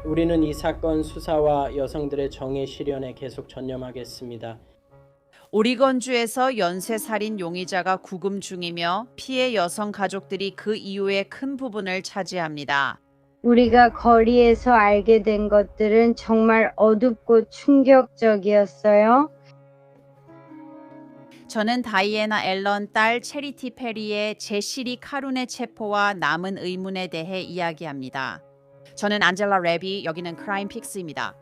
우리는 이 사건 수사와 여성들의 정의 실현에 계속 전념하겠습니다. 오리건주에서 연쇄살인 용의자가 구금 중이며 피해 여성 가족들이 그 이유의 큰 부분을 차지합니다. 우리가 거리에서 알게 된 것들은 정말 어둡고 충격적이었어요. 저는 다이애나 앨런 딸 체리티 페리의 제시리 카룬의 체포와 남은 의문에 대해 이야기합니다. 저는 안젤라 레비, 여기는 크라임 픽스입니다.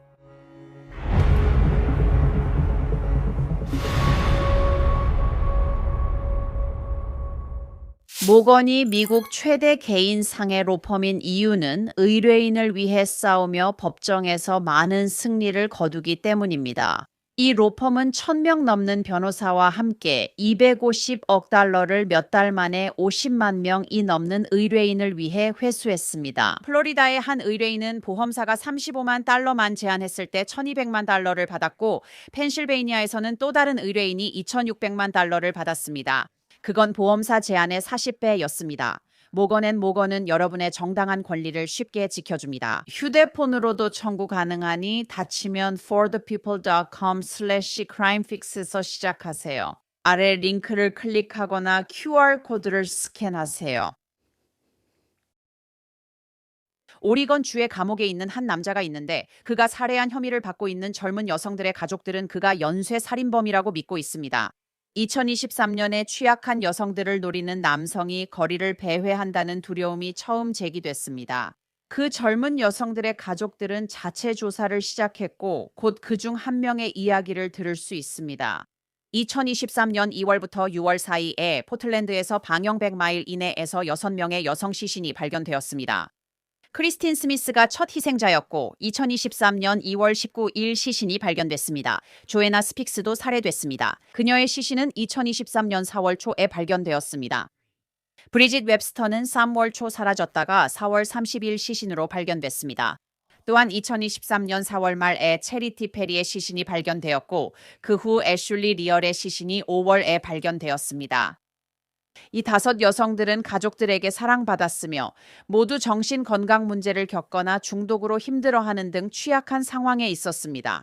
모건이 미국 최대 개인 상해 로펌인 이유는 의뢰인을 위해 싸우며 법정에서 많은 승리를 거두기 때문입니다. 이 로펌은 1,000명 넘는 변호사와 함께 250억 달러를 몇 달 만에 50만 명이 넘는 의뢰인을 위해 회수했습니다. 플로리다의 한 의뢰인은 보험사가 35만 달러만 제안했을 때 1,200만 달러를 받았고, 펜실베이니아에서는 또 다른 의뢰인이 2,600만 달러를 받았습니다. 그건 보험사 제안의 40배였습니다. 모건은 여러분의 정당한 권리를 쉽게 지켜줍니다. 휴대폰으로도 청구 가능하니 다치면 forthepeople.com/crimefix에서 시작하세요. 아래 링크를 클릭하거나 QR코드를 스캔하세요. 오리건 주의 감옥에 있는 한 남자가 있는데, 그가 살해한 혐의를 받고 있는 젊은 여성들의 가족들은 그가 연쇄 살인범이라고 믿고 있습니다. 2023년에 취약한 여성들을 노리는 남성이 거리를 배회한다는 두려움이 처음 제기됐습니다. 그 젊은 여성들의 가족들은 자체 조사를 시작했고, 곧 그중 한 명의 이야기를 들을 수 있습니다. 2023년 2월부터 6월 사이에 포틀랜드에서 방형 100마일 이내에서 6명의 여성 시신이 발견되었습니다. 크리스틴 스미스가 첫 희생자였고, 2023년 2월 19일 시신이 발견됐습니다. 조애나 스픽스도 살해됐습니다. 그녀의 시신은 2023년 4월 초에 발견되었습니다. 브리짓 웹스터는 3월 초 사라졌다가 4월 30일 시신으로 발견됐습니다. 또한 2023년 4월 말에 체리티 페리의 시신이 발견되었고, 그 후 애슐리 리얼의 시신이 5월에 발견되었습니다. 이 5 여성들은 가족들에게 사랑받았으며 모두 정신 건강 문제를 겪거나 중독으로 힘들어하는 등 취약한 상황에 있었습니다.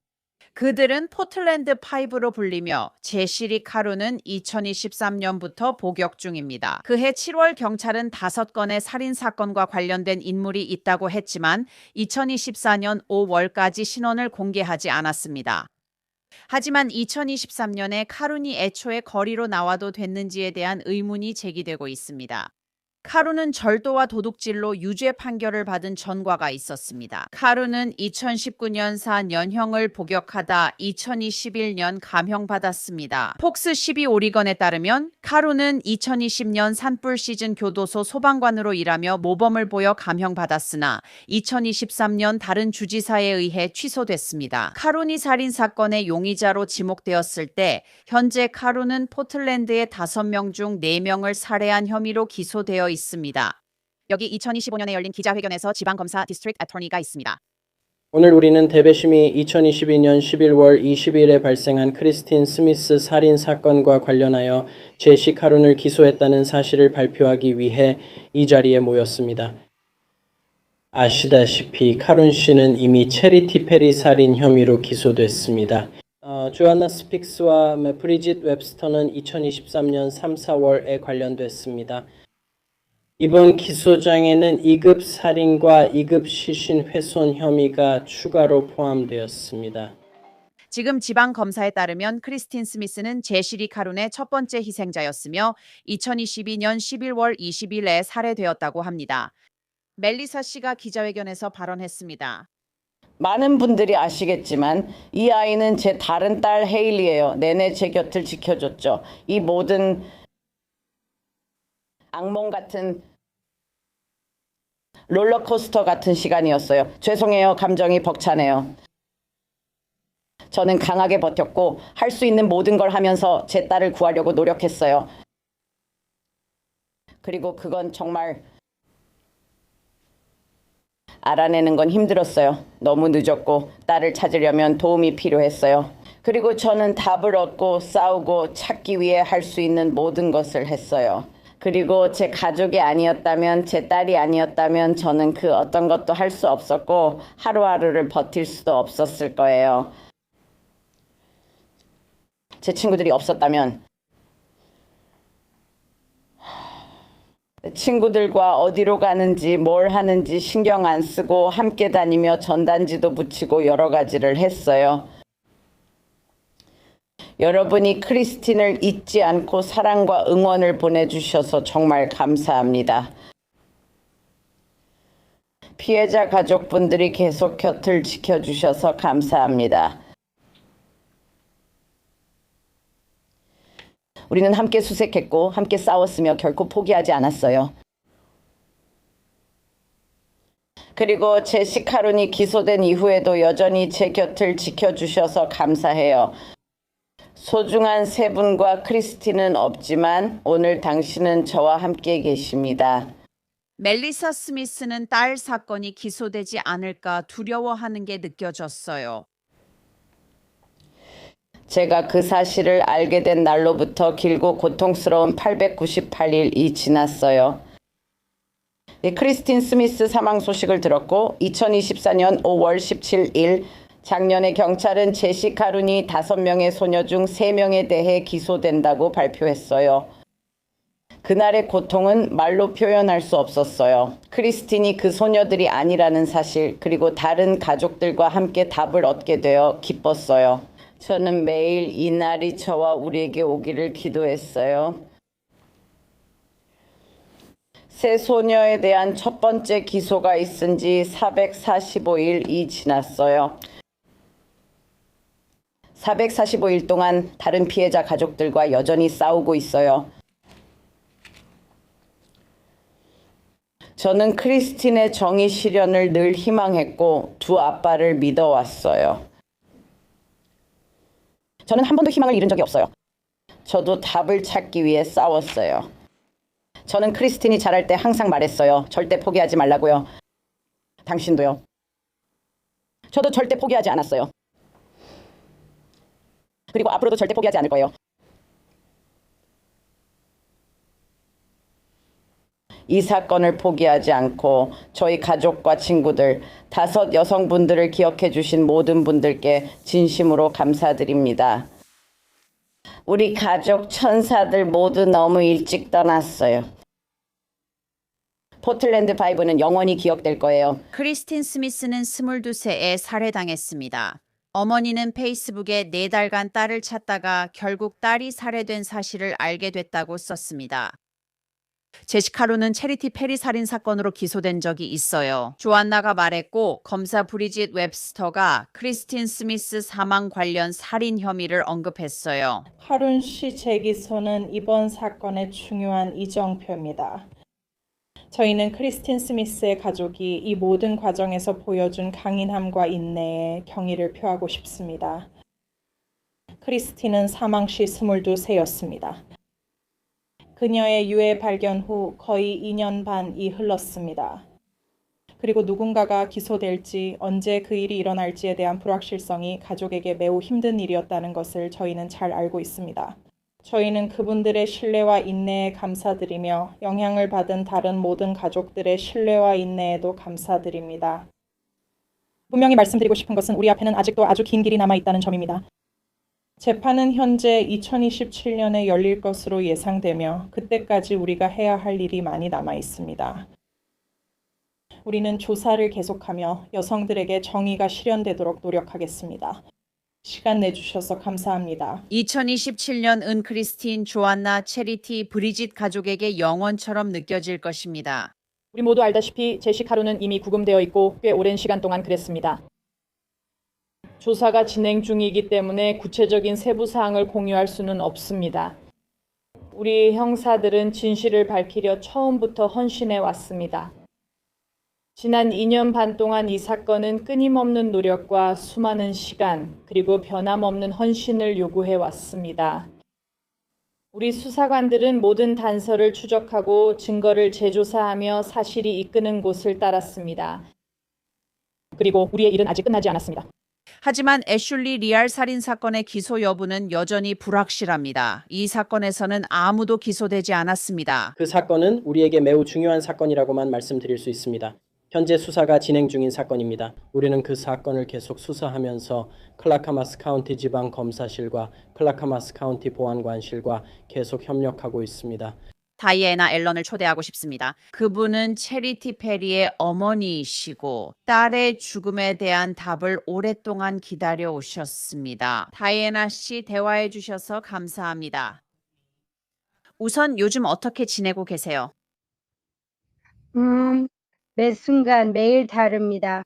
그들은 포틀랜드 5로 불리며 제시리 카루는 2023년부터 복역 중입니다. 그해 7월 경찰은 5건의 살인 사건과 관련된 인물이 있다고 했지만 2024년 5월까지 신원을 공개하지 않았습니다. 하지만 2023년에 카룬이 애초에 거리로 나와도 됐는지에 대한 의문이 제기되고 있습니다. 카룬은 절도와 도둑질로 유죄 판결을 받은 전과가 있었습니다. 카룬은 2019년 연형을 복역하다 2021년 감형받았습니다. 폭스 12 오리건에 따르면 카룬은 2020년 산불 시즌 교도소 소방관으로 일하며 모범을 보여 감형받았으나 2023년 다른 주지사에 의해 취소됐습니다. 카룬이 살인 사건의 용의자로 지목되었을 때 현재 카룬은 포틀랜드의 5명 중 4명을 살해한 혐의로 기소되어 있습니다. 여기 2025년에 열린 기자회견에서 지방검사 디스트릭트 애터니가 있습니다. 오늘 우리는 대배심이 2022년 11월 20일에 발생한 크리스틴 스미스 살인 사건과 관련하여 제시 카룬을 기소했다는 사실을 발표하기 위해 이 자리에 모였습니다. 아시다시피 카룬 씨는 이미 체리티 페리 살인 혐의로 기소됐습니다. 조아나 스픽스와 브리짓 웹스터는 2023년 3, 4월에 관련됐습니다. 이번 기소장에는 2급 살인과 2급 시신 훼손 혐의가 추가로 포함되었습니다. 지금 지방검사에 따르면 크리스틴 스미스는 제시리 카룬의 첫 번째 희생자였으며 2022년 11월 20일에 살해되었다고 합니다. 멜리사 씨가 기자회견에서 발언했습니다. 많은 분들이 아시겠지만 이 아이는 제 다른 딸 헤일리예요. 내내 제 곁을 지켜줬죠. 이 모든 악몽 같은 롤러코스터 같은 시간이었어요. 죄송해요. 감정이 벅차네요. 저는 강하게 버텼고 할 수 있는 모든 걸 하면서 제 딸을 구하려고 노력했어요. 그리고 그건 정말 알아내는 건 힘들었어요. 너무 늦었고 딸을 찾으려면 도움이 필요했어요. 그리고 저는 답을 얻고 싸우고 찾기 위해 할 수 있는 모든 것을 했어요. 그리고 제 가족이 아니었다면, 제 딸이 아니었다면 저는 그 어떤 것도 할 수 없었고 하루하루를 버틸 수도 없었을 거예요. 제 친구들이 없었다면, 친구들과 어디로 가는지 뭘 하는지 신경 안 쓰고 함께 다니며 전단지도 붙이고 여러 가지를 했어요. 여러분이 크리스틴을 잊지 않고 사랑과 응원을 보내주셔서 정말 감사합니다. 피해자 가족분들이 계속 곁을 지켜주셔서 감사합니다. 우리는 함께 수색했고 함께 싸웠으며 결코 포기하지 않았어요. 그리고 제시 카룬이 기소된 이후에도 여전히 제 곁을 지켜주셔서 감사해요. 소중한 세 분과 크리스틴은 없지만 오늘 당신은 저와 함께 계십니다. 멜리사 스미스는 딸 사건이 기소되지 않을까 두려워하는 게 느껴졌어요. 제가 그 사실을 알게 된 날로부터 길고 고통스러운 898일이 지났어요. 크리스틴 스미스 사망 소식을 들었고 2024년 5월 17일 작년에 경찰은 제시 카룬이 5명의 소녀 중 3명에 대해 기소된다고 발표했어요. 그날의 고통은 말로 표현할 수 없었어요. 크리스틴이 그 소녀들이 아니라는 사실, 그리고 다른 가족들과 함께 답을 얻게 되어 기뻤어요. 저는 매일 이 날이 저와 우리에게 오기를 기도했어요. 세 소녀에 대한 첫 번째 기소가 있은 지 445일이 지났어요. 445일 동안 다른 피해자 가족들과 여전히 싸우고 있어요. 저는 크리스틴의 정의 실현을 늘 희망했고 두 아빠를 믿어왔어요. 저는 한 번도 희망을 잃은 적이 없어요. 저도 답을 찾기 위해 싸웠어요. 저는 크리스틴이 잘할 때 항상 말했어요. 절대 포기하지 말라고요. 당신도요. 저도 절대 포기하지 않았어요. 그리고 앞으로도 절대 포기하지 않을 거예요. 이 사건을 포기하지 않고 저희 가족과 친구들, 5 여성분들을 기억해 주신 모든 분들께 진심으로 감사드립니다. 우리 가족 천사들 모두 너무 일찍 떠났어요. 포틀랜드 5는 영원히 기억될 거예요. 크리스틴 스미스는 22세에 살해당했습니다. 어머니는 페이스북에 4달간 딸을 찾다가 결국 딸이 살해된 사실을 알게 됐다고 썼습니다. 제시 카룬은 체리티 페리 살인 사건으로 기소된 적이 있어요. 조안나가 말했고 검사 브리짓 웹스터가 크리스틴 스미스 사망 관련 살인 혐의를 언급했어요. 카룬 씨 재기소는 이번 사건의 중요한 이정표입니다. 저희는 크리스틴 스미스의 가족이 이 모든 과정에서 보여준 강인함과 인내에 경의를 표하고 싶습니다. 크리스틴은 사망 시 22세였습니다. 그녀의 유해 발견 후 거의 2년 반이 흘렀습니다. 그리고 누군가가 기소될지 언제 그 일이 일어날지에 대한 불확실성이 가족에게 매우 힘든 일이었다는 것을 저희는 잘 알고 있습니다. 저희는 그분들의 신뢰와 인내에 감사드리며 영향을 받은 다른 모든 가족들의 신뢰와 인내에도 감사드립니다. 분명히 말씀드리고 싶은 것은 우리 앞에는 아직도 아주 긴 길이 남아있다는 점입니다. 재판은 현재 2027년에 열릴 것으로 예상되며 그때까지 우리가 해야 할 일이 많이 남아있습니다. 우리는 조사를 계속하며 여성들에게 정의가 실현되도록 노력하겠습니다. 시간 내주셔서 감사합니다. 2027년은 크리스틴, 조안나, 체리티, 브리짓 가족에게 영원처럼 느껴질 것입니다. 우리 모두 알다시피 제시 카룬은 이미 구금되어 있고 꽤 오랜 시간 동안 그랬습니다. 조사가 진행 중이기 때문에 구체적인 세부 사항을 공유할 수는 없습니다. 우리 형사들은 진실을 밝히려 처음부터 헌신해 왔습니다. 지난 2년 반 동안 이 사건은 끊임없는 노력과 수많은 시간, 그리고 변함없는 헌신을 요구해 왔습니다. 우리 수사관들은 모든 단서를 추적하고 증거를 재조사하며 사실이 이끄는 곳을 따랐습니다. 그리고 우리의 일은 아직 끝나지 않았습니다. 하지만 애슐리 리알 살인 사건의 기소 여부는 여전히 불확실합니다. 이 사건에서는 아무도 기소되지 않았습니다. 그 사건은 우리에게 매우 중요한 사건이라고만 말씀드릴 수 있습니다. 현재 수사가 진행 중인 사건입니다. 우리는 그 사건을 계속 수사하면서 클라카마스 카운티 지방 검사실과 클라카마스 카운티 보안관실과 계속 협력하고 있습니다. 다이애나 앨런을 초대하고 싶습니다. 그분은 체리티 페리의 어머니이시고 딸의 죽음에 대한 답을 오랫동안 기다려 오셨습니다. 다이애나 씨 대화해 주셔서 감사합니다. 우선 요즘 어떻게 지내고 계세요? 매 순간 매일 다릅니다.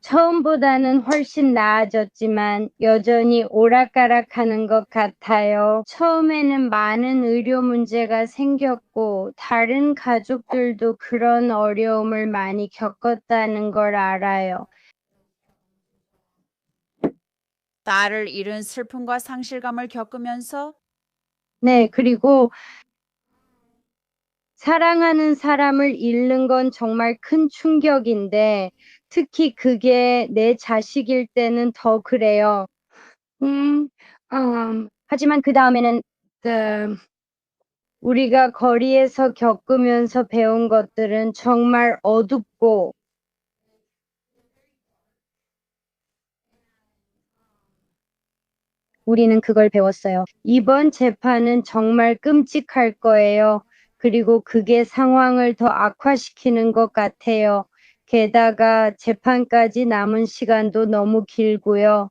처음보다는 훨씬 나아졌지만 여전히 오락가락하는 것 같아요. 처음에는 많은 의료 문제가 생겼고 다른 가족들도 그런 어려움을 많이 겪었다는 걸 알아요. 딸을 잃은 슬픔과 상실감을 겪으면서 네, 그리고 사랑하는 사람을 잃는 건 정말 큰 충격인데 특히 그게 내 자식일 때는 더 그래요. 하지만 그 다음에는 우리가 거리에서 겪으면서 배운 것들은 정말 어둡고 우리는 그걸 배웠어요. 이번 재판은 정말 끔찍할 거예요. 그리고 그게 상황을 더 악화시키는 것 같아요. 게다가 재판까지 남은 시간도 너무 길고요.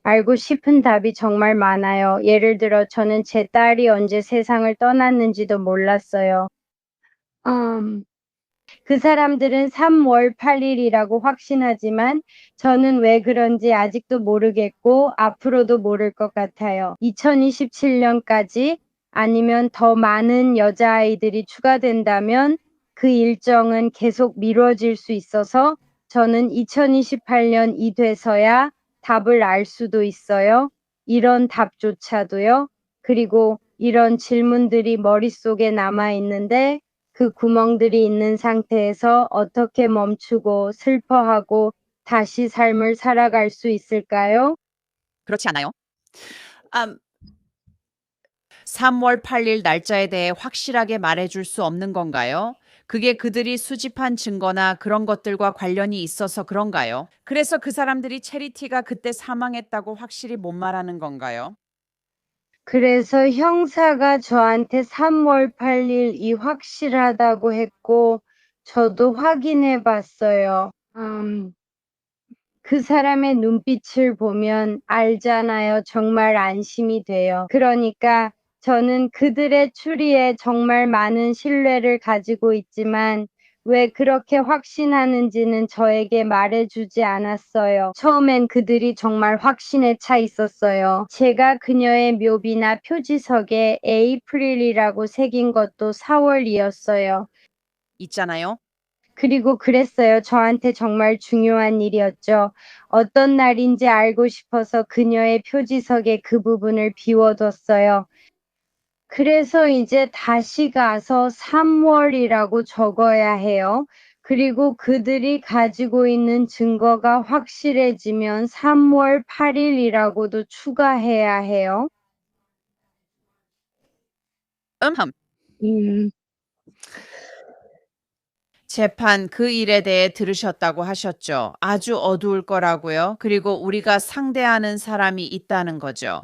알고 싶은 답이 정말 많아요. 예를 들어 저는 제 딸이 언제 세상을 떠났는지도 몰랐어요. 그 사람들은 3월 8일이라고 확신하지만 저는 왜 그런지 아직도 모르겠고 앞으로도 모를 것 같아요. 2027년까지 아니면 더 많은 여자아이들이 추가된다면 그 일정은 계속 미뤄질 수 있어서 저는 2028년이 돼서야 답을 알 수도 있어요. 이런 답조차도요. 그리고 이런 질문들이 머릿속에 남아 있는데 그 구멍들이 있는 상태에서 어떻게 멈추고 슬퍼하고 다시 삶을 살아갈 수 있을까요? 그렇지 않아요? 3월 8일 날짜에 대해 확실하게 말해줄 수 없는 건가요? 그게 그들이 수집한 증거나 그런 것들과 관련이 있어서 그런가요? 그래서 그 사람들이 체리티가 그때 사망했다고 확실히 못 말하는 건가요? 그래서 형사가 저한테 3월 8일이 확실하다고 했고 저도 확인해 봤어요. 그 사람의 눈빛을 보면 알잖아요. 정말 안심이 돼요. 그러니까 저는 그들의 추리에 정말 많은 신뢰를 가지고 있지만 왜 그렇게 확신하는지는 저에게 말해주지 않았어요. 처음엔 그들이 정말 확신에 차 있었어요. 제가 그녀의 묘비나 표지석에 에이프릴이라고 새긴 것도 4월이었어요. 있잖아요. 그리고 그랬어요. 저한테 정말 중요한 일이었죠. 어떤 날인지 알고 싶어서 그녀의 표지석에 그 부분을 비워뒀어요. 그래서 이제 다시 가서 3월이라고 적어야 해요. 그리고 그들이 가지고 있는 증거가 확실해지면 3월 8일이라고도 추가해야 해요. 음, 재판 그 일에 대해 들으셨다고 하셨죠. 아주 어두울 거라고요. 그리고 우리가 상대하는 사람이 있다는 거죠.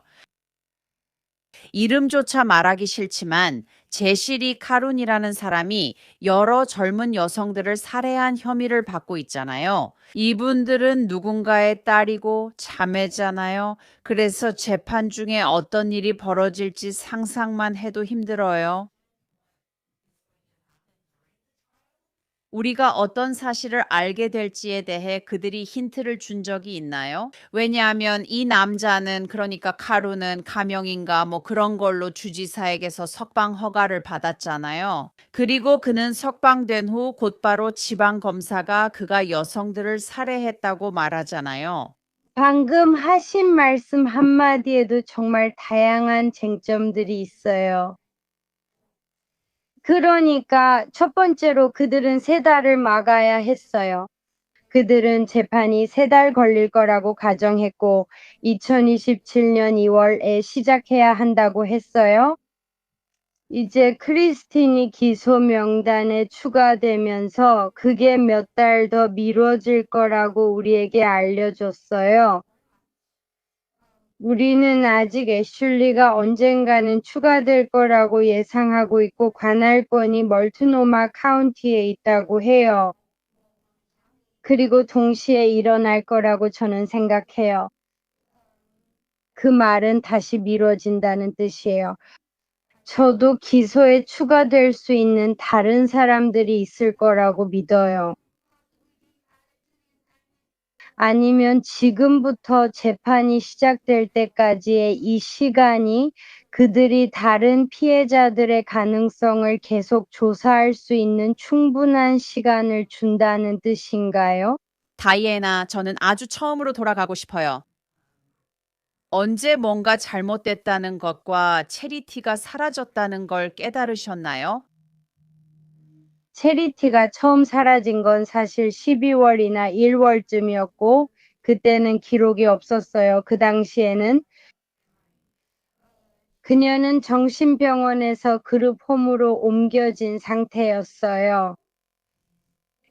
이름조차 말하기 싫지만 제시리 카룬이라는 사람이 여러 젊은 여성들을 살해한 혐의를 받고 있잖아요. 이분들은 누군가의 딸이고 자매잖아요. 그래서 재판 중에 어떤 일이 벌어질지 상상만 해도 힘들어요. 우리가 어떤 사실을 알게 될지에 대해 그들이 힌트를 준 적이 있나요? 왜냐하면 이 남자는 그러니까 카루는 가명인가 뭐 그런 걸로 주지사에게서 석방 허가를 받았잖아요. 그리고 그는 석방된 후 곧바로 지방검사가 그가 여성들을 살해했다고 말하잖아요. 방금 하신 말씀 한마디에도 정말 다양한 쟁점들이 있어요. 그러니까 첫 번째로 그들은 세 달을 막아야 했어요. 그들은 재판이 3달 걸릴 거라고 가정했고 2027년 2월에 시작해야 한다고 했어요. 이제 크리스틴이 기소 명단에 추가되면서 그게 몇 달 더 미뤄질 거라고 우리에게 알려줬어요. 우리는 아직 애슐리가 언젠가는 추가될 거라고 예상하고 있고 관할권이 멀티노마 카운티에 있다고 해요. 그리고 동시에 일어날 거라고 저는 생각해요. 그 말은 다시 미뤄진다는 뜻이에요. 저도 기소에 추가될 수 있는 다른 사람들이 있을 거라고 믿어요. 아니면 지금부터 재판이 시작될 때까지의 이 시간이 그들이 다른 피해자들의 가능성을 계속 조사할 수 있는 충분한 시간을 준다는 뜻인가요? 다이애나, 저는 아주 처음으로 돌아가고 싶어요. 언제 뭔가 잘못됐다는 것과 체리티가 사라졌다는 걸 깨달으셨나요? 체리티가 처음 사라진 건 사실 12월이나 1월쯤이었고 그때는 기록이 없었어요. 그 당시에는 그녀는 정신병원에서 그룹 홈으로 옮겨진 상태였어요.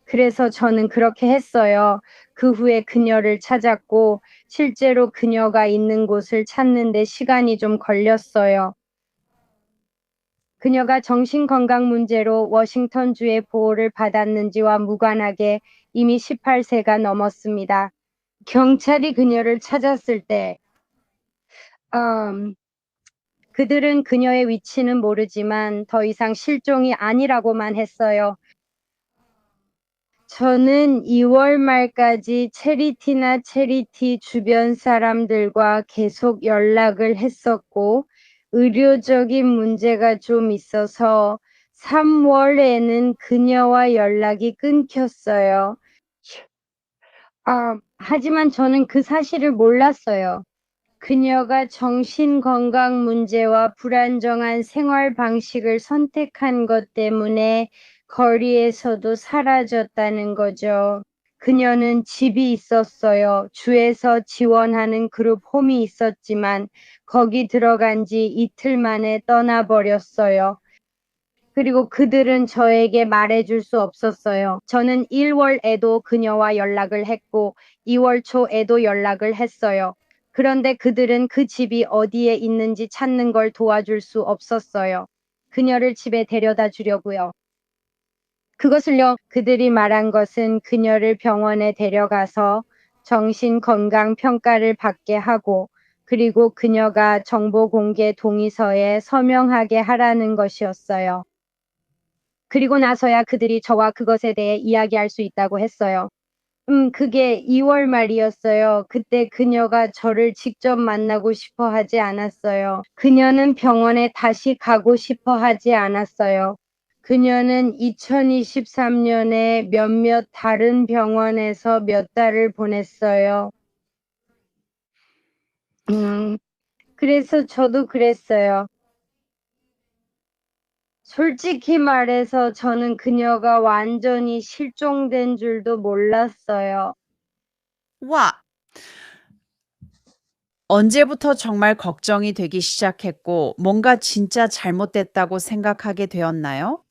그래서 저는 그렇게 했어요. 그 후에 그녀를 찾았고 실제로 그녀가 있는 곳을 찾는데 시간이 좀 걸렸어요. 그녀가 정신건강 문제로 워싱턴주의 보호를 받았는지와 무관하게 이미 18세가 넘었습니다. 경찰이 그녀를 찾았을 때 그들은 그녀의 위치는 모르지만 더 이상 실종이 아니라고만 했어요. 저는 2월 말까지 체리티나 체리티 주변 사람들과 계속 연락을 했었고 의료적인 문제가 좀 있어서 3월에는 그녀와 연락이 끊겼어요. 하지만 저는 그 사실을 몰랐어요. 그녀가 정신건강 문제와 불안정한 생활 방식을 선택한 것 때문에 거리에서도 사라졌다는 거죠. 그녀는 집이 있었어요. 주에서 지원하는 그룹 홈이 있었지만 거기 들어간 지 이틀 만에 떠나버렸어요. 그리고 그들은 저에게 말해줄 수 없었어요. 저는 1월에도 그녀와 연락을 했고 2월 초에도 연락을 했어요. 그런데 그들은 그 집이 어디에 있는지 찾는 걸 도와줄 수 없었어요. 그녀를 집에 데려다 주려고요. 그것을요, 그들이 말한 것은 그녀를 병원에 데려가서 정신건강 평가를 받게 하고 그리고 그녀가 정보 공개 동의서에 서명하게 하라는 것이었어요. 그리고 나서야 그들이 저와 그것에 대해 이야기할 수 있다고 했어요. 그게 2월 말이었어요. 그때 그녀가 저를 직접 만나고 싶어 하지 않았어요. 그녀는 병원에 다시 가고 싶어 하지 않았어요. 그녀는 2023년에 몇몇 다른 병원에서 몇 달을 보냈어요. 그래서 저도 그랬어요. 솔직히 말해서 저는 그녀가 완전히 실종된 줄도 몰랐어요. 와! 언제부터 정말 걱정이 되기 시작했고 뭔가 진짜 잘못됐다고 생각하게 되었나요?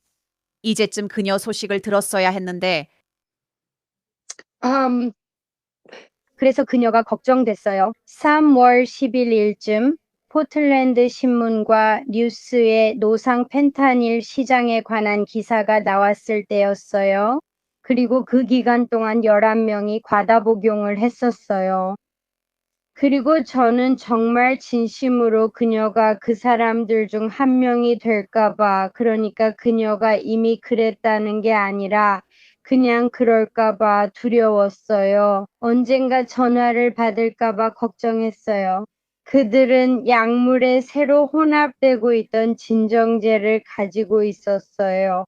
이제쯤 그녀 소식을 들었어야 했는데 음, 그래서 그녀가 걱정됐어요. 3월 11일쯤 포틀랜드 신문과 뉴스에 노상 펜타닐 시장에 관한 기사가 나왔을 때였어요. 그리고 그 기간 동안 11명이 과다 복용을 했었어요. 그리고 저는 정말 진심으로 그녀가 그 사람들 중 한 명이 될까봐, 그러니까 그녀가 이미 그랬다는 게 아니라 그냥 그럴까봐 두려웠어요. 언젠가 전화를 받을까봐 걱정했어요. 그들은 약물에 새로 혼합되고 있던 진정제를 가지고 있었어요.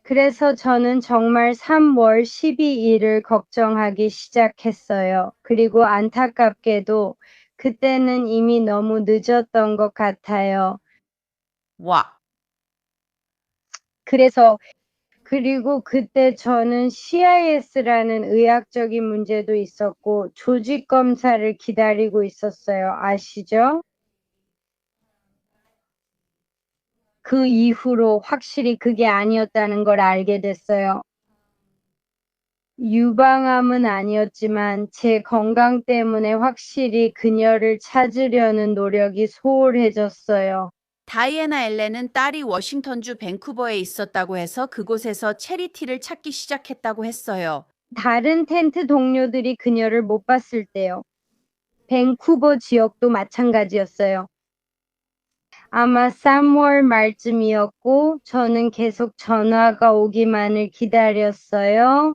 그래서 저는 정말 3월 12일을 걱정하기 시작했어요. 그리고 안타깝게도 그때는 이미 너무 늦었던 것 같아요. 와! 그래서 그리고 그때 저는 CIS라는 의학적인 문제도 있었고 조직 검사를 기다리고 있었어요. 아시죠? 그 이후로 확실히 그게 아니었다는 걸 알게 됐어요. 유방암은 아니었지만 제 건강 때문에 확실히 그녀를 찾으려는 노력이 소홀해졌어요. 다이애나 앨렌은 딸이 워싱턴주 밴쿠버에 있었다고 해서 그곳에서 체리티를 찾기 시작했다고 했어요. 다른 텐트 동료들이 그녀를 못 봤을 때요. 밴쿠버 지역도 마찬가지였어요. 아마 3월 말쯤이었고 저는 계속 전화가 오기만을 기다렸어요.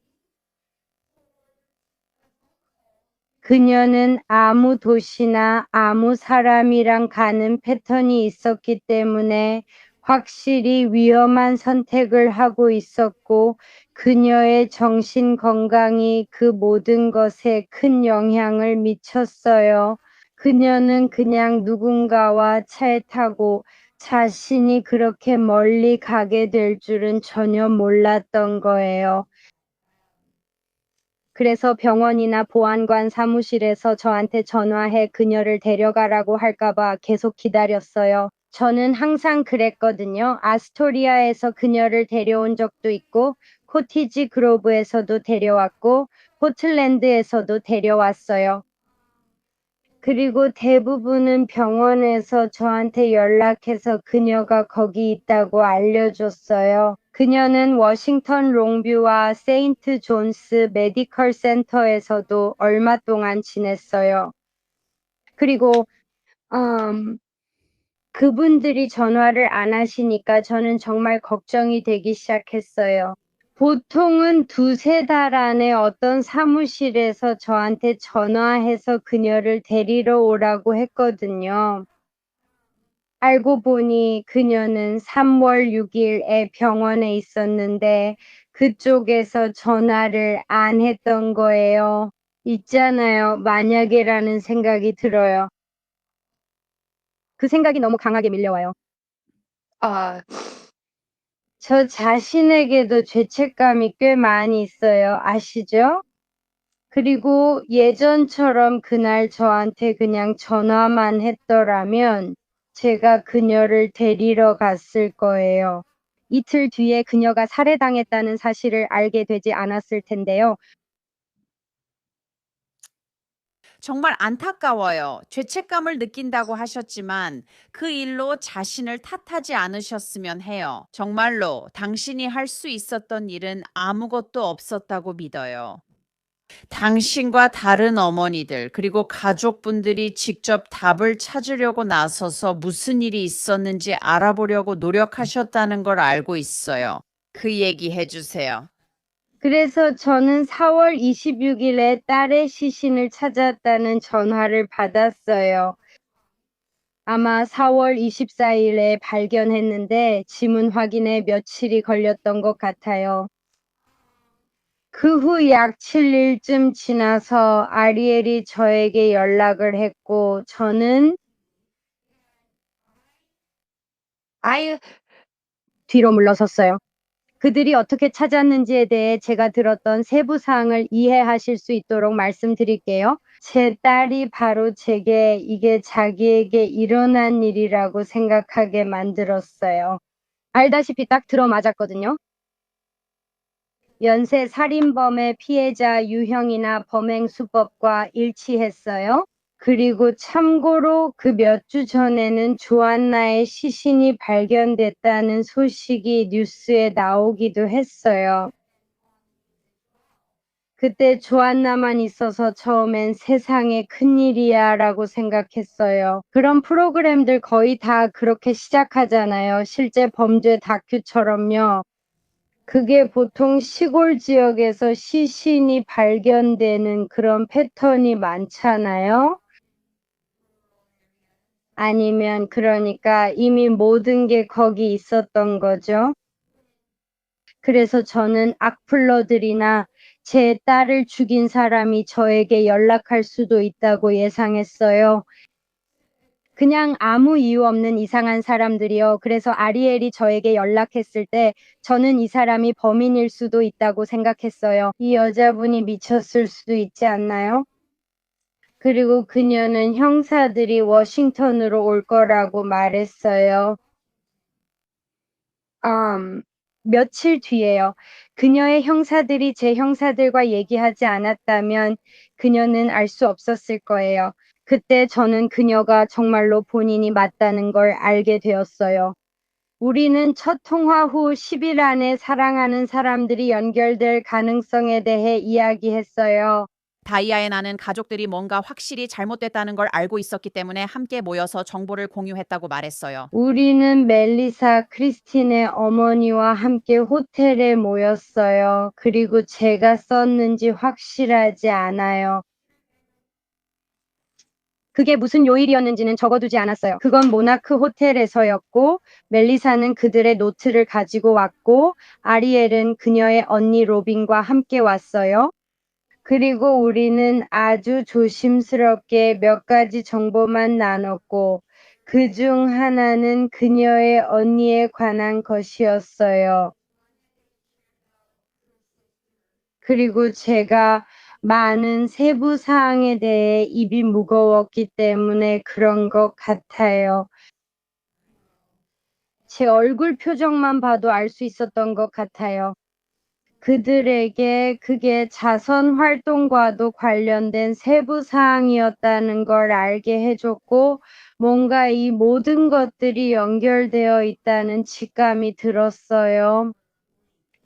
그녀는 아무 도시나 아무 사람이랑 가는 패턴이 있었기 때문에 확실히 위험한 선택을 하고 있었고 그녀의 정신 건강이 그 모든 것에 큰 영향을 미쳤어요. 그녀는 그냥 누군가와 차에 타고 자신이 그렇게 멀리 가게 될 줄은 전혀 몰랐던 거예요. 그래서 병원이나 보안관 사무실에서 저한테 전화해 그녀를 데려가라고 할까봐 계속 기다렸어요. 저는 항상 그랬거든요. 아스토리아에서 그녀를 데려온 적도 있고, 코티지 그로브에서도 데려왔고, 포틀랜드에서도 데려왔어요. 그리고 대부분은 병원에서 저한테 연락해서 그녀가 거기 있다고 알려줬어요. 그녀는 워싱턴 롱뷰와 세인트 존스 메디컬 센터에서도 얼마 동안 지냈어요. 그리고 그분들이 전화를 안 하시니까 저는 정말 걱정이 되기 시작했어요. 보통은 2~3달 안에 어떤 사무실에서 저한테 전화해서 그녀를 데리러 오라고 했거든요. 알고 보니 그녀는 3월 6일에 병원에 있었는데 그쪽에서 전화를 안 했던 거예요. 있잖아요. 만약에라는 생각이 들어요. 그 생각이 너무 강하게 밀려와요. 저 자신에게도 죄책감이 꽤 많이 있어요. 아시죠? 그리고 예전처럼 그날 저한테 그냥 전화만 했더라면 제가 그녀를 데리러 갔을 거예요. 이틀 뒤에 그녀가 살해당했다는 사실을 알게 되지 않았을 텐데요. 정말 안타까워요. 죄책감을 느낀다고 하셨지만 그 일로 자신을 탓하지 않으셨으면 해요. 정말로 당신이 할 수 있었던 일은 아무것도 없었다고 믿어요. 당신과 다른 어머니들 그리고 가족분들이 직접 답을 찾으려고 나서서 무슨 일이 있었는지 알아보려고 노력하셨다는 걸 알고 있어요. 그 얘기 해주세요. 그래서 저는 4월 26일에 딸의 시신을 찾았다는 전화를 받았어요. 아마 4월 24일에 발견했는데 지문 확인에 며칠이 걸렸던 것 같아요. 그 후 약 7일쯤 지나서 아리엘이 저에게 연락을 했고 저는 뒤로 물러섰어요. 그들이 어떻게 찾았는지에 대해 제가 들었던 세부 사항을 이해하실 수 있도록 말씀드릴게요. 제 딸이 바로 제게 이게 자기에게 일어난 일이라고 생각하게 만들었어요. 알다시피 딱 들어맞았거든요. 연쇄 살인범의 피해자 유형이나 범행 수법과 일치했어요. 그리고 참고로 그 몇 주 전에는 조안나의 시신이 발견됐다는 소식이 뉴스에 나오기도 했어요. 그때 조안나만 있어서 처음엔 세상에 큰일이야 라고 생각했어요. 그런 프로그램들 거의 다 그렇게 시작하잖아요. 실제 범죄 다큐처럼요. 그게 보통 시골 지역에서 시신이 발견되는 그런 패턴이 많잖아요. 아니면 그러니까 이미 모든 게 거기 있었던 거죠. 그래서 저는 악플러들이나 제 딸을 죽인 사람이 저에게 연락할 수도 있다고 예상했어요. 그냥 아무 이유 없는 이상한 사람들이요. 그래서 아리엘이 저에게 연락했을 때 저는 이 사람이 범인일 수도 있다고 생각했어요. 이 여자분이 미쳤을 수도 있지 않나요? 그리고 그녀는 형사들이 워싱턴으로 올 거라고 말했어요. 며칠 뒤에요. 그녀의 형사들이 제 형사들과 얘기하지 않았다면 그녀는 알 수 없었을 거예요. 그때 저는 그녀가 정말로 본인이 맞다는 걸 알게 되었어요. 우리는 첫 통화 후 10일 안에 사랑하는 사람들이 연결될 가능성에 대해 이야기했어요. 다이아의 나는 가족들이 뭔가 확실히 잘못됐다는 걸 알고 있었기 때문에 함께 모여서 정보를 공유했다고 말했어요. 우리는 멜리사 크리스틴의 어머니와 함께 호텔에 모였어요. 그리고 제가 썼는지 확실하지 않아요. 그게 무슨 요일이었는지는 적어두지 않았어요. 그건 모나크 호텔에서였고, 멜리사는 그들의 노트를 가지고 왔고, 아리엘은 그녀의 언니 로빈과 함께 왔어요. 그리고 우리는 아주 조심스럽게 몇 가지 정보만 나눴고, 그중 하나는 그녀의 언니에 관한 것이었어요. 그리고 제가 많은 세부 사항에 대해 입이 무거웠기 때문에 그런 것 같아요. 제 얼굴 표정만 봐도 알 수 있었던 것 같아요. 그들에게 그게 자선 활동과도 관련된 세부 사항이었다는 걸 알게 해줬고, 뭔가 이 모든 것들이 연결되어 있다는 직감이 들었어요.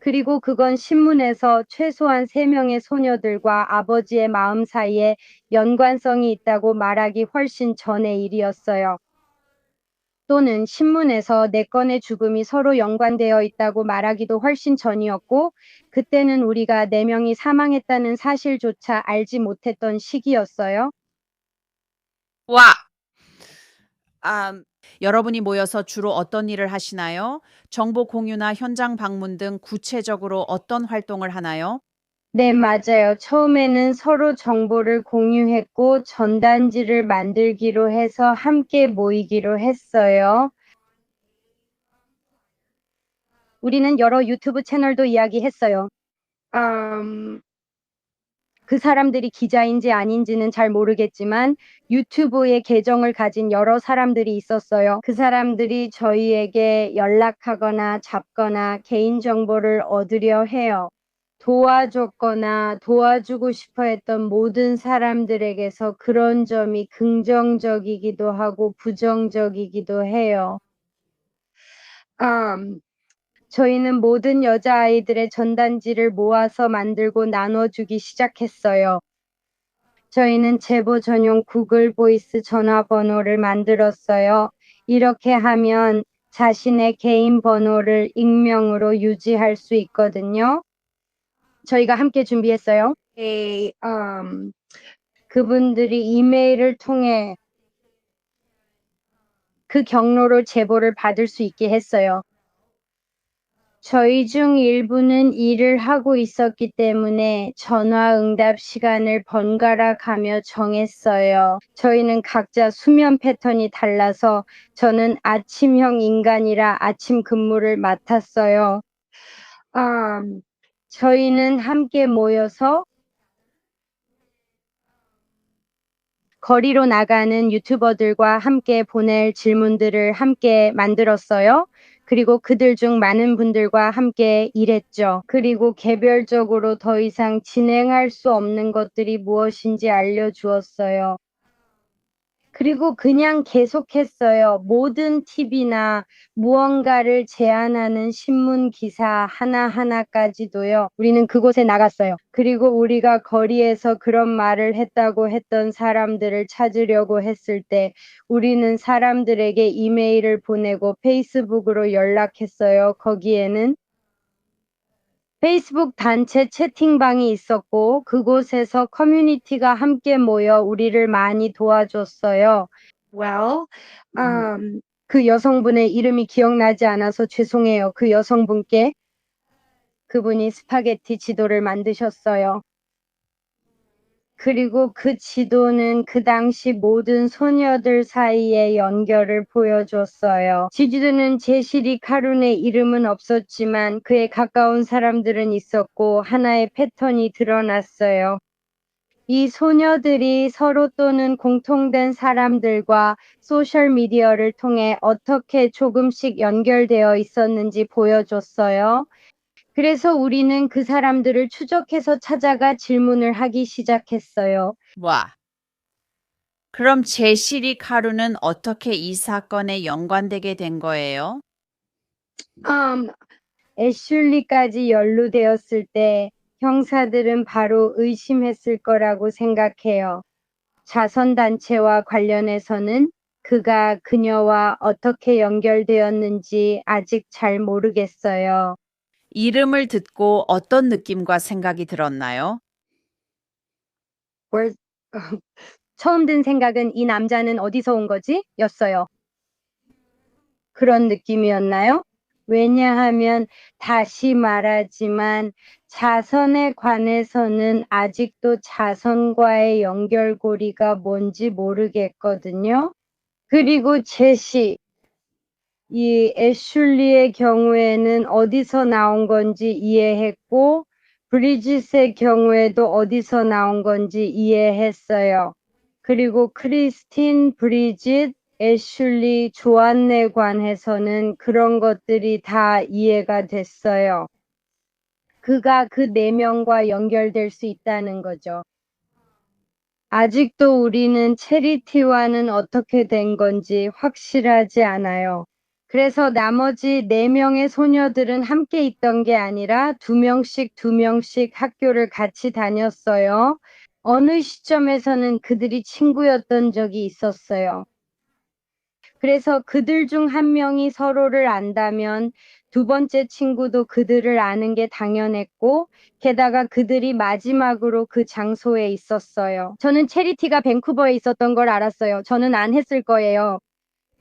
그리고 그건 신문에서 최소한 3명의 소녀들과 아버지의 마음 사이에 연관성이 있다고 말하기 훨씬 전의 일이었어요. 또는 신문에서 4건의 죽음이 서로 연관되어 있다고 말하기도 훨씬 전이었고, 그때는 우리가 4명이 사망했다는 사실조차 알지 못했던 시기였어요. 와! 여러분이 모여서 주로 어떤 일을 하시나요? 정보 공유나 현장 방문 등 구체적으로 어떤 활동을 하나요? 네, 맞아요. 처음에는 서로 정보를 공유했고 전단지를 만들기로 해서 함께 모이기로 했어요. 우리는 여러 유튜브 채널도 이야기했어요. 그 사람들이 기자인지 아닌지는 잘 모르겠지만 유튜브에 계정을 가진 여러 사람들이 있었어요. 그 사람들이 저희에게 연락하거나 잡거나 개인정보를 얻으려 해요. 도와줬거나 도와주고 싶어 했던 모든 사람들에게서 그런 점이 긍정적이기도 하고 부정적이기도 해요. 저희는 모든 여자아이들의 전단지를 모아서 만들고 나눠주기 시작했어요. 저희는 제보 전용 구글 보이스 전화번호를 만들었어요. 이렇게 하면 자신의 개인 번호를 익명으로 유지할 수 있거든요. 저희가 함께 준비했어요. 그분들이 이메일을 통해 그 경로로 제보를 받을 수 있게 했어요. 저희 중 일부는 일을 하고 있었기 때문에 전화 응답 시간을 번갈아 가며 정했어요. 저희는 각자 수면 패턴이 달라서 저는 아침형 인간이라 아침 근무를 맡았어요. 저희는 함께 모여서 거리로 나가는 유튜버들과 함께 보낼 질문들을 함께 만들었어요. 그리고 그들 중 많은 분들과 함께 일했죠. 그리고 개별적으로 더 이상 진행할 수 없는 것들이 무엇인지 알려주었어요. 그리고 그냥 계속했어요. 모든 TV나 무언가를 제안하는 신문 기사 하나하나까지도요. 우리는 그곳에 나갔어요. 그리고 우리가 거리에서 그런 말을 했다고 했던 사람들을 찾으려고 했을 때 우리는 사람들에게 이메일을 보내고 페이스북으로 연락했어요. 거기에는 페이스북 단체 채팅방이 있었고 그곳에서 커뮤니티가 함께 모여 우리를 많이 도와줬어요. 그 여성분의 이름이 기억나지 않아서 죄송해요. 그 여성분께 그분이 스파게티 지도를 만드셨어요. 그리고 그 지도는 그 당시 모든 소녀들 사이의 연결을 보여줬어요. 지도는 제시리 카룬의 이름은 없었지만 그에 가까운 사람들은 있었고 하나의 패턴이 드러났어요. 이 소녀들이 서로 또는 공통된 사람들과 소셜미디어를 통해 어떻게 조금씩 연결되어 있었는지 보여줬어요. 그래서 우리는 그 사람들을 추적해서 찾아가 질문을 하기 시작했어요. 와. 그럼 제시리 카루는 어떻게 이 사건에 연관되게 된 거예요? 애슐리까지 연루되었을 때 형사들은 바로 의심했을 거라고 생각해요. 자선단체와 관련해서는 그가 그녀와 어떻게 연결되었는지 아직 잘 모르겠어요. 이름을 듣고 어떤 느낌과 생각이 들었나요? 월- 처음 든 생각은 이 남자는 어디서 온 거지? 였어요. 그런 느낌이었나요? 왜냐하면 다시 말하지만 자선에 관해서는 아직도 자선과의 연결고리가 뭔지 모르겠거든요. 그리고 제시, 이 애슐리의 경우에는 어디서 나온 건지 이해했고, 브리짓의 경우에도 어디서 나온 건지 이해했어요. 그리고 크리스틴, 브리짓, 애슐리, 조안에 관해서는 그런 것들이 다 이해가 됐어요. 그가 그 네 명과 연결될 수 있다는 거죠. 아직도 우리는 체리티와는 어떻게 된 건지 확실하지 않아요. 그래서 나머지 4명의 소녀들은 함께 있던 게 아니라 2명씩 학교를 같이 다녔어요. 어느 시점에서는 그들이 친구였던 적이 있었어요. 그래서 그들 중 한 명이 서로를 안다면 두 번째 친구도 그들을 아는 게 당연했고, 게다가 그들이 마지막으로 그 장소에 있었어요. 저는 체리티가 밴쿠버에 있었던 걸 알았어요. 저는 안 했을 거예요.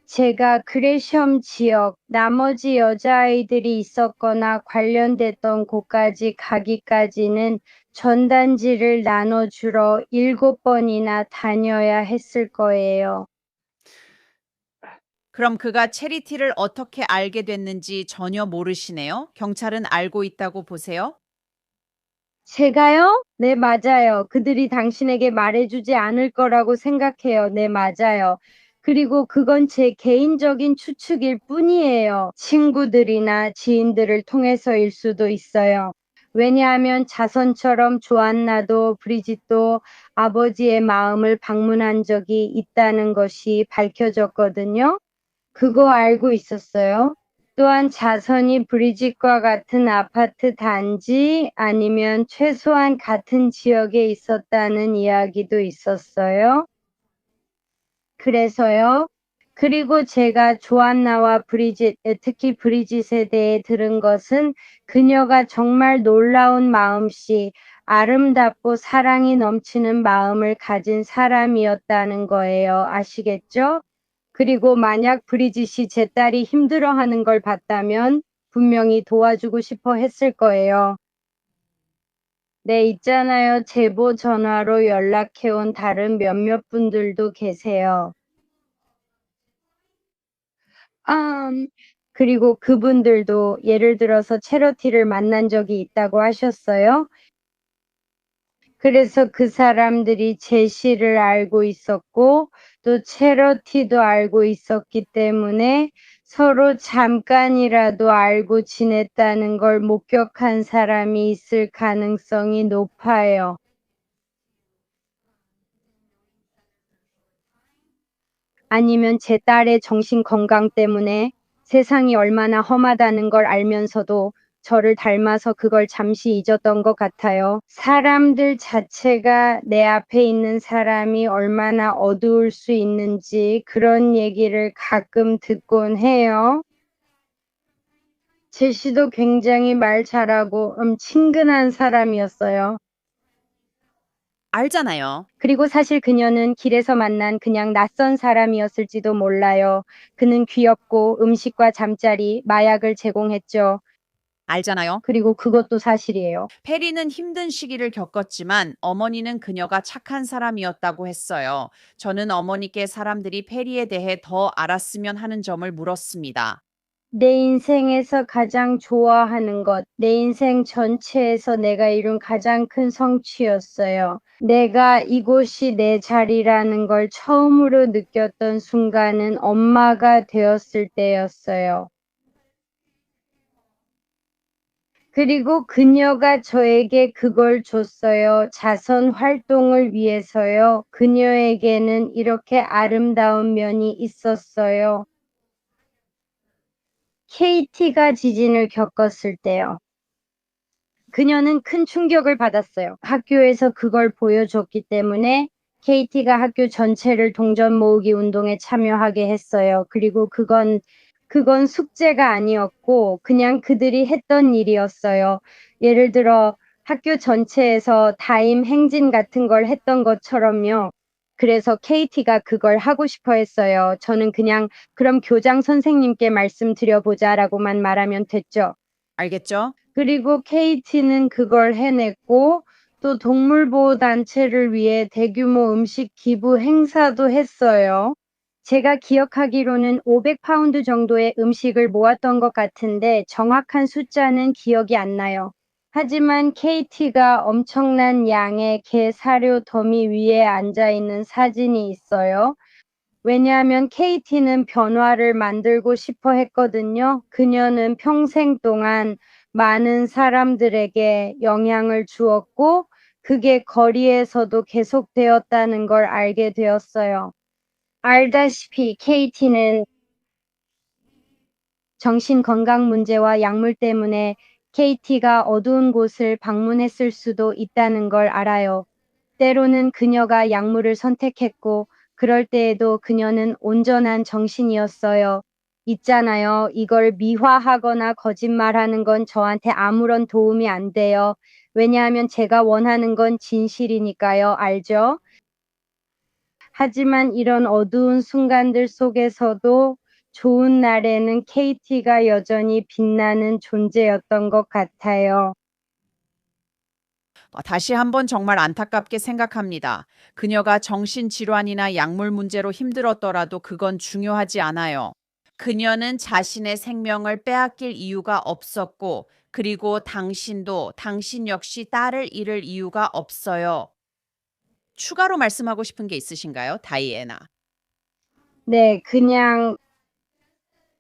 제가 그레셈 지역 나머지 여자아이들이 있었거나 관련됐던 곳까지 가기까지는 전단지를 나눠주러 7번이나 다녀야 했을 거예요. 그럼 그가 체리티를 어떻게 알게 됐는지 전혀 모르시네요? 경찰은 알고 있다고 보세요? 제가요? 네, 맞아요. 그들이 당신에게 말해주지 않을 거라고 생각해요. 네, 맞아요. 그리고 그건 제 개인적인 추측일 뿐이에요. 친구들이나 지인들을 통해서일 수도 있어요. 왜냐하면 자선처럼 조안나도 브리짓도 아버지의 마음을 방문한 적이 있다는 것이 밝혀졌거든요. 그거 알고 있었어요? 또한 자선이 브리짓과 같은 아파트 단지 아니면 최소한 같은 지역에 있었다는 이야기도 있었어요. 그래서요. 그리고 제가 조안나와 브리짓, 특히 브리짓에 대해 들은 것은 그녀가 정말 놀라운 마음씨, 아름답고 사랑이 넘치는 마음을 가진 사람이었다는 거예요. 아시겠죠? 그리고 만약 브리짓이 제 딸이 힘들어하는 걸 봤다면 분명히 도와주고 싶어 했을 거예요. 네, 있잖아요. 제보 전화로 연락해온 다른 몇몇 분들도 계세요. 그리고 그분들도 예를 들어서 체러티를 만난 적이 있다고 하셨어요. 그래서 그 사람들이 제시를 알고 있었고 또 체러티도 알고 있었기 때문에 서로 잠깐이라도 알고 지냈다는 걸 목격한 사람이 있을 가능성이 높아요. 아니면 제 딸의 정신 건강 때문에 세상이 얼마나 험하다는 걸 알면서도 저를 닮아서 그걸 잠시 잊었던 것 같아요. 사람들 자체가 내 앞에 있는 사람이 얼마나 어두울 수 있는지 그런 얘기를 가끔 듣곤 해요. 제시도 굉장히 말 잘하고 친근한 사람이었어요. 알잖아요. 그리고 사실 그녀는 길에서 만난 그냥 낯선 사람이었을지도 몰라요. 그는 귀엽고 음식과 잠자리, 마약을 제공했죠. 알잖아요. 그리고 그것도 사실이에요. 페리는 힘든 시기를 겪었지만 어머니는 그녀가 착한 사람이었다고 했어요. 저는 어머니께 사람들이 페리에 대해 더 알았으면 하는 점을 물었습니다. 내 인생에서 가장 좋아하는 것, 내 인생 전체에서 내가 이룬 가장 큰 성취였어요. 내가 이곳이 내 자리라는 걸 처음으로 느꼈던 순간은 엄마가 되었을 때였어요. 그리고 그녀가 저에게 그걸 줬어요. 자선 활동을 위해서요. 그녀에게는 이렇게 아름다운 면이 있었어요. KT가 지진을 겪었을 때요. 그녀는 큰 충격을 받았어요. 학교에서 그걸 보여줬기 때문에 KT가 학교 전체를 동전 모으기 운동에 참여하게 했어요. 그리고 그건 숙제가 아니었고 그냥 그들이 했던 일이었어요. 예를 들어 학교 전체에서 타임 행진 같은 걸 했던 것처럼요. 그래서 KT가 그걸 하고 싶어 했어요. 저는 그냥 그럼 교장 선생님께 말씀드려보자라고만 말하면 됐죠. 알겠죠? 그리고 KT는 그걸 해냈고 또 동물보호단체를 위해 대규모 음식 기부 행사도 했어요. 제가 기억하기로는 500파운드 정도의 음식을 모았던 것 같은데 정확한 숫자는 기억이 안 나요. 하지만 KT가 엄청난 양의 게 사료 더미 위에 앉아 있는 사진이 있어요. 왜냐하면 KT는 변화를 만들고 싶어 했거든요. 그녀는 평생 동안 많은 사람들에게 영향을 주었고, 그게 거리에서도 계속되었다는 걸 알게 되었어요. 알다시피 KT는 정신건강 문제와 약물 때문에 KT가 어두운 곳을 방문했을 수도 있다는 걸 알아요. 때로는 그녀가 약물을 선택했고, 그럴 때에도 그녀는 온전한 정신이었어요. 있잖아요. 이걸 미화하거나 거짓말하는 건 저한테 아무런 도움이 안 돼요. 왜냐하면 제가 원하는 건 진실이니까요. 알죠? 하지만 이런 어두운 순간들 속에서도 좋은 날에는 KT가 여전히 빛나는 존재였던 것 같아요. 다시 한번 정말 안타깝게 생각합니다. 그녀가 정신질환이나 약물 문제로 힘들었더라도 그건 중요하지 않아요. 그녀는 자신의 생명을 빼앗길 이유가 없었고, 그리고 당신 역시 딸을 잃을 이유가 없어요. 추가로 말씀하고 싶은 게 있으신가요, 다이애나? 네,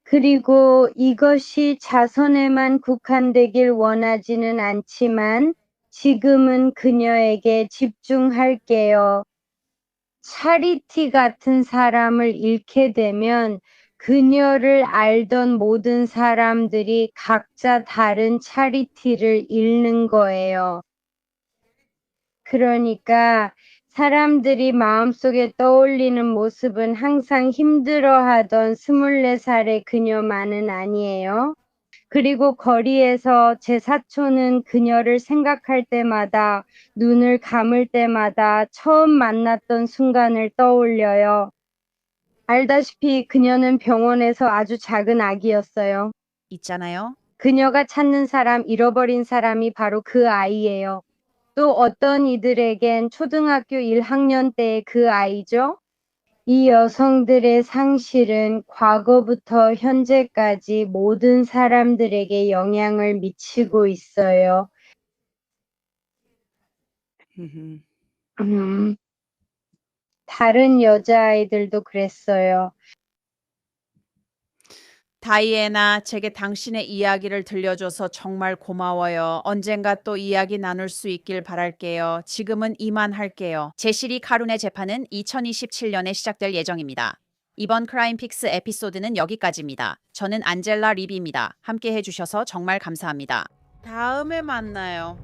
그리고 이것이 자선에만 국한되길 원하지는 않지만 지금은 그녀에게 집중할게요. 차리티 같은 사람을 잃게 되면 그녀를 알던 모든 사람들이 각자 다른 차리티를 잃는 거예요. 그러니까 사람들이 마음속에 떠올리는 모습은 항상 힘들어하던 24살의 그녀만은 아니에요. 그리고 거리에서 제 사촌은 그녀를 생각할 때마다 눈을 감을 때마다 처음 만났던 순간을 떠올려요. 알다시피 그녀는 병원에서 아주 작은 아기였어요. 있잖아요. 그녀가 찾는 사람, 잃어버린 사람이 바로 그 아이예요. 또 어떤 이들에겐 초등학교 1학년 때의 그 아이죠. 이 여성들의 상실은 과거부터 현재까지 모든 사람들에게 영향을 미치고 있어요. 다른 여자아이들도 그랬어요. 다이애나, 제게 당신의 이야기를 들려줘서 정말 고마워요. 언젠가 또 이야기 나눌 수 있길 바랄게요. 지금은 이만할게요. 제시리 카룬의 재판은 2027년에 시작될 예정입니다. 이번 크라임픽스 에피소드는 여기까지입니다. 저는 안젤라 리비입니다. 함께 해주셔서 정말 감사합니다. 다음에 만나요.